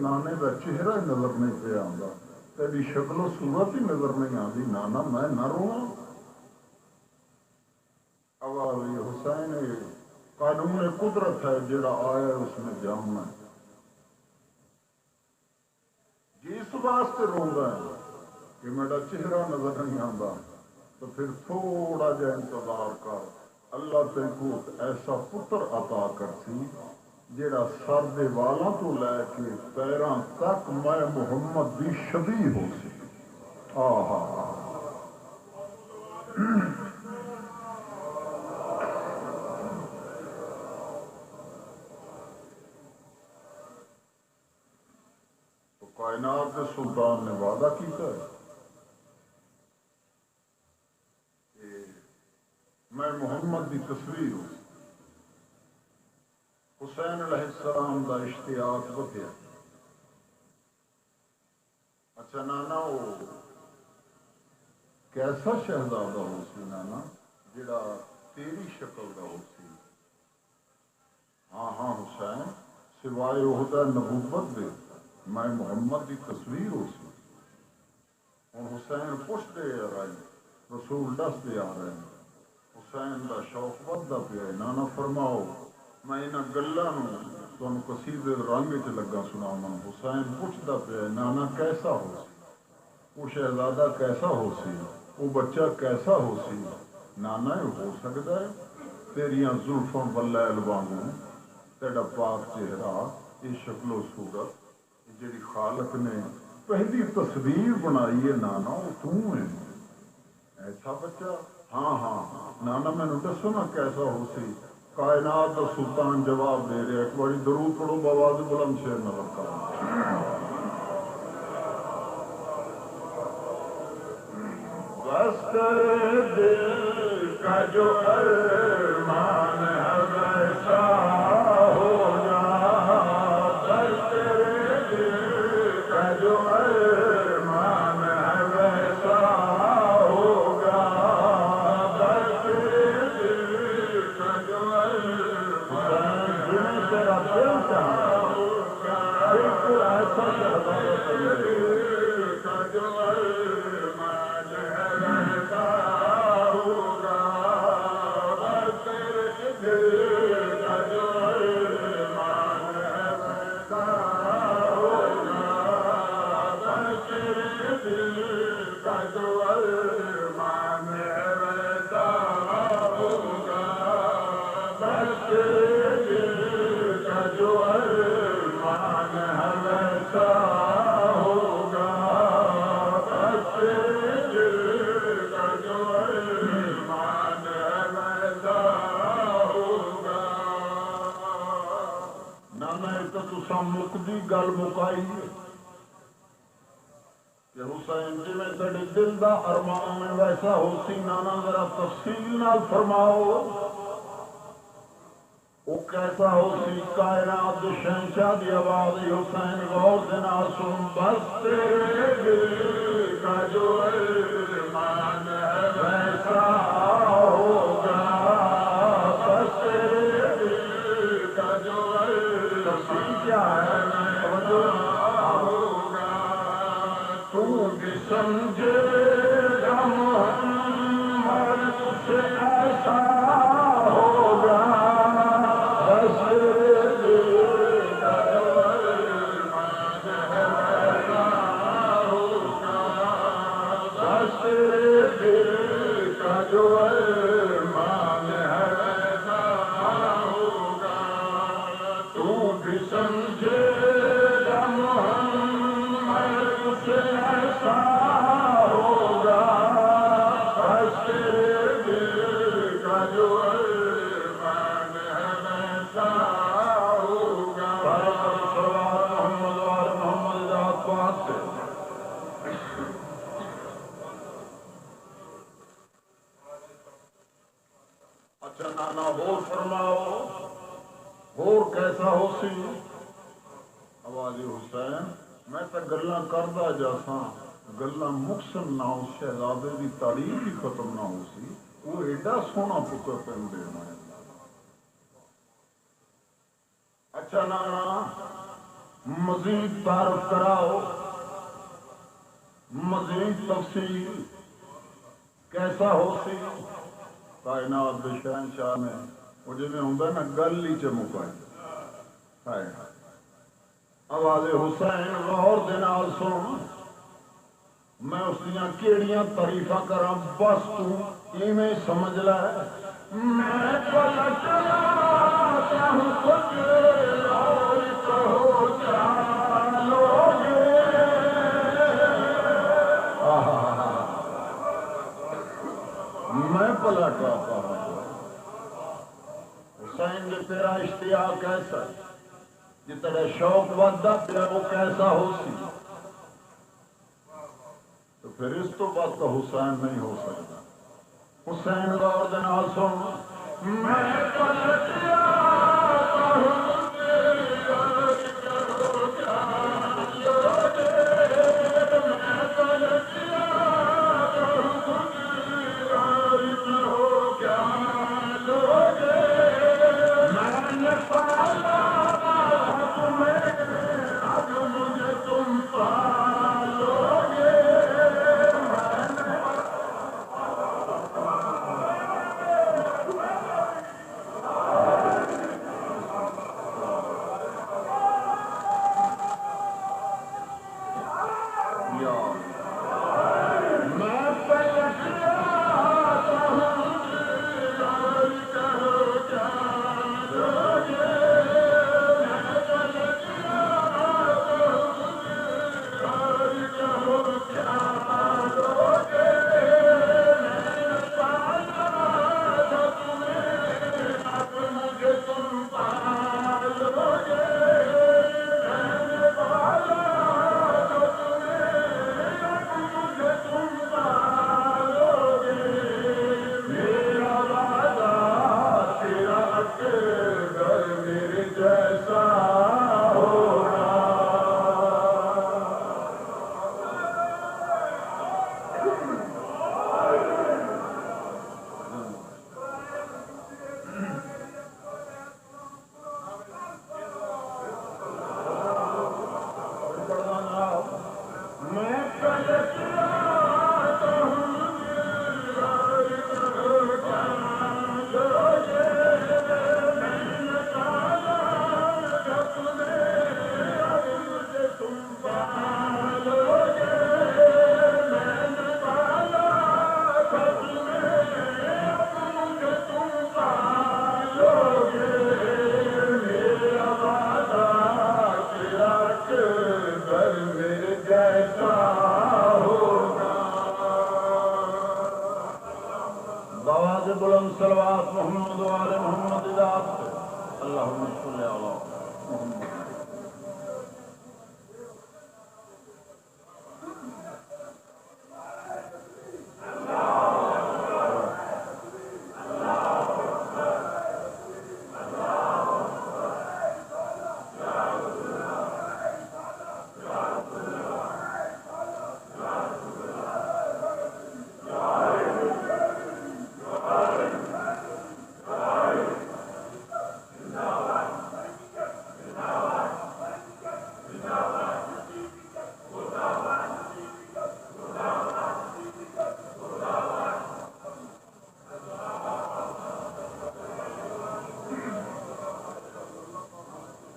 نانے کا چہرہ ہی نظر نہیں پہ آتا، تیری شکل و صورت ہی نظر نہیں آتی، نانا میں نہ رواں؟ آواز حسین قانون قدرت ہے، جڑا آیا اس میں جامنا ہے، جس واسطے رو رہا ہے کہ میرا چہرہ نظر نہیں آتا، تو پھر تھوڑا جا انتظار کر، اللہ تیرے کو ایسا پتر عطا کرسی جڑا سر دے والاں تو لے کے پیراں تک میں محمد دی شبیہ ہو سی۔ آہا تو کائنات کے سلطان نے وعدہ کیتا ہے کہ میں محمد دی تصویر ہوں۔ حسین علیہ السلام دا اشتیاق بدھیا، اچھا نانا وہ کیسا شہزادہ ہو سی نانا جڑا تیری شکل دا ہو سی؟ ہاں ہاں حسین، سوائے عہدہ نبوت دے میں محمد دی تصویر ہو سی۔ ہوں حسین پوچھتے آ رہے ہیں، رسول دستے آ رہے ہیں، حسین دا شوق ودتا پیا ہے۔ نانا فرماؤ میں انہاں گلاں نوں تانوں قصیدے رنگ وچ لگا سناواں۔ حسین پوچھتا پیا ہے، نانا کیسا ہو سی؟ وہ شہزادہ کیسا ہو سی؟ وہ بچہ کیسا ہو سی؟ نانا یہ ہو سکتا ہے تیریاں زلفاں بلیل وانگوں، تیرا پاک چہرہ، یہ شکل و صورت، جیڑی خالق نے پہلی تصویر بنائی ہے نانا وہ تو ہے، ایسا بچہ؟ ہاں ہاں نانا میں نے دسو نا کیسا ہو سی؟ کائنات کا سلطان جواب دے رہے، ایک باری درود پڑھو بآواز بلند شیر نظر کرو۔ بس تیرے دل کا جو ارمان ہے ویسا ہو جا، بس تیرے دل کا جو ارمان ہے ویسا ہوگا، بس تیرے دل کا جو ارمان تیرا دل چاہتا ہوگا، بالکل ایسا شہزادہ تیرے کا جو ارمان ہے ویسا ہوگا، بس تیرے دل کا جو ارمان ہے ویسا ہوگا، بس تیرے دل کا جو ارمان ہے ویسا ہوگا، بس تیرے دل کا جو ارمان ہے ویسا ہوگا، بس تیرے دل کا جو ارمان ہے ویسا ہوگا۔ نانا یہ تو تساں مکدی گل مکائی ہے کہ حسین جی میں تیرے دل دا ارمان ویسا ہو سی، نانا ذرا تفصیل نال فرماؤ وہ کیسا ہو سی؟ کائنات دے شہنشاہ دی آواز حسین غور دے نال سن، بس تیرے دل کا جو ارمان ہے ویسا ہوگا، بس تیرے دل کا جو ارمان کیا ہے ہوگا، تو بھی سمجھے گا محمد سے ایسا ہوگا، بس تیرے دل کا جو ارمان ہے ویسا ہوگا، بس تیرے دل کا جو ارمان ہے ویسا ہوگا، تو بھی سمجھے گا محمد سے ایسا ہوگا، بس تیرے دل کا جو ارمان ہے ویسا ہوگا۔ محمد وال محمد ذات پاک سے اچھا نانا اور فرماؤ اور کیسا ہو سی؟ آواز حسین میں تو گلاں کردا جاساں، گلاں مقصد نہ ہو، شہزادے دی تعریف ہی ختم نہ ہو سی، وہ ایڈا سونا پتر تین دینا ہے۔ اچھا نانا مزید تعارف کراؤ، مزید تفصیل کیسا ہو سی کائنات دے شہنشاہ نے وہ جی ہوں نا گل ہی چمکائی آواز حسین غور دے نال سن، میں اس دیاں کیڑیاں تعریفاں کراں بس تو ایویں سمجھ لے میں پلٹ آتا ہوں خود اور کہو چالو گے میں پلٹ آتا ہوں حسین نے تیرا اشتیاق کیسا جی تیرا شوق ودا پیا وہ کیسا ہو سی تو پھر اس تو بعد تو حسین نہیں ہو سکتا۔ حسین غور دے نال سن میں پلٹ آتا ہوں بلند صلوات محمد وآل محمد ذات اللہم صلی علی محمد۔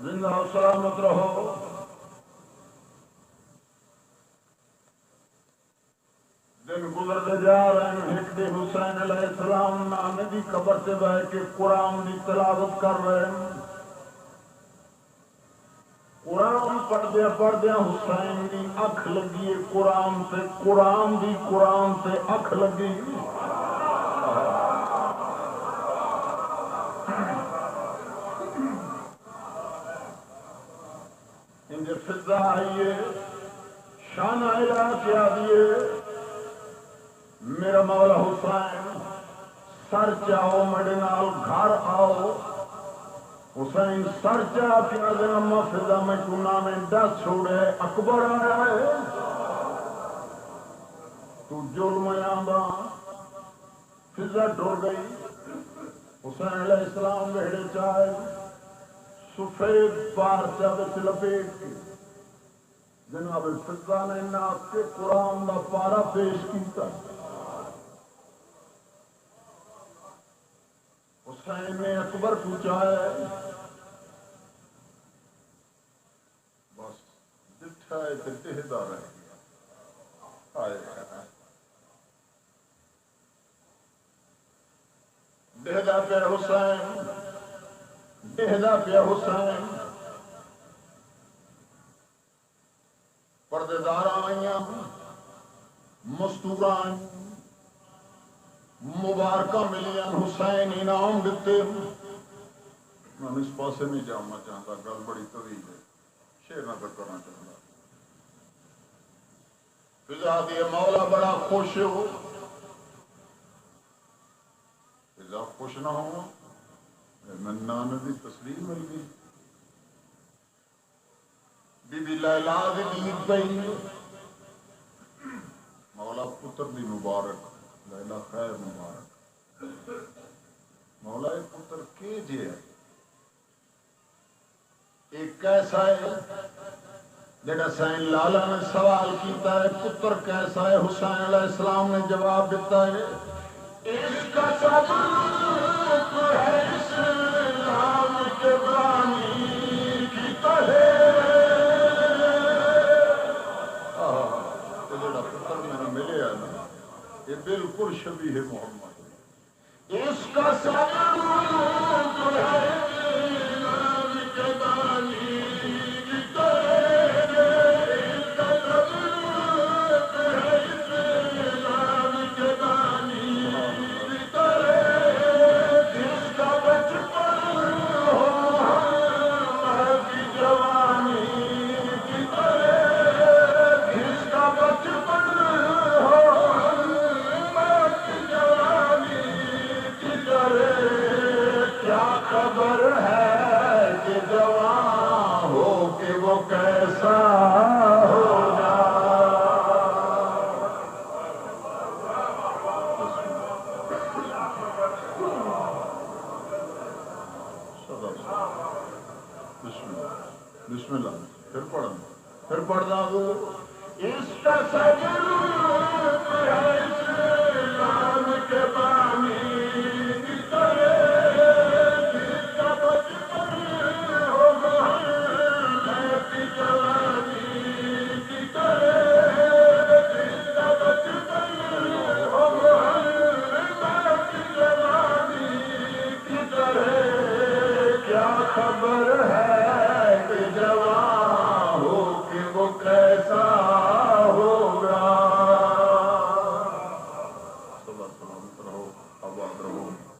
زندہ و سلامت رہو۔ دن گزرتے جا رہے ہیں، ایک دن حسین علیہ السلام نانے دی قبر سے بیٹھ کے قرآن دی تلاوت کر رہے ہیں۔ قرآن پڑھدیا پڑھدیا حسین دی اکھ لگی قرآن سے، قرآن سے اکھ لگی۔ فضا آئیے شان الہ کیا دیے میرا مولا حسین سر چاہو مڑے نال گھر آؤ۔ حسین سر چاہ کیا دے اما فضا میں چنا میں دس چھوڑے اکبر آیا ہے تو ظلم آندا۔ فضا ڈر گئی، حسین علیہ السلام بہڑے چاہے سفید پارچہ وچ لپیٹ کے جناب فضا نے ناپ کے قرآن دا پارا پیش کیتا. حسین نے اکبر پوچھایا بس جٹھا ہے تے ٹہدا رہ گیا. ڈہدا پیا حسین، ڈہدا پیا حسین. پردے دار آئیاں مستورا مبارکہ ملیاں، حسین انعام دیتے. میں اس پاسے نہیں جانا چاہتا، گل بڑی طویل ہے، شیر نہ کرنا چاہتا. فضا دی مولا بڑا خوش ہو، فضا خوش نہ ہو نانے دی تسلیم مل گئی. بی بی لیلا دی دید پئی، مولا پتر دی مبارک، لیلا خیر مبارک. مولا ایک پتر کے جے ہے، ایک کیسا ہے جڑا سین لالا نے سوال کیتا ہے پتر کیسا ہے. حسین علیہ السلام نے جواب دیتا ہے اس کا سبب ہے اسلام کے بانی کی طرح. جڑا پتر میں ملے ہے نا یہ بالکل شبیہ محمد. اس کا سبب ہے اسلام کے بانی کی طرح. اس کا سبب ہے اسلام کے بانی کی طرح. جس کا بچپن ہو محمد کی جوانی کی طرح. جس کا بچپن ہو محمد کی جوانی کی طرح. کیا خبر ہے کہ جوان ہو کہ وہ کیسا ہوگا. بسم اللہ پھر پڑھنا ہوں. اس کا سبب ہے اسلام کے بانی کی طرح. جس کا بچپن ہو محمد کی جوانی کی طرح. جس کا بچپن ہو محمد کی جوانی کی طرح. کیا خبر ہے کہ جوان ہو کہ وہ کیسا ہوگا. سلامت رہو، آباد رہو.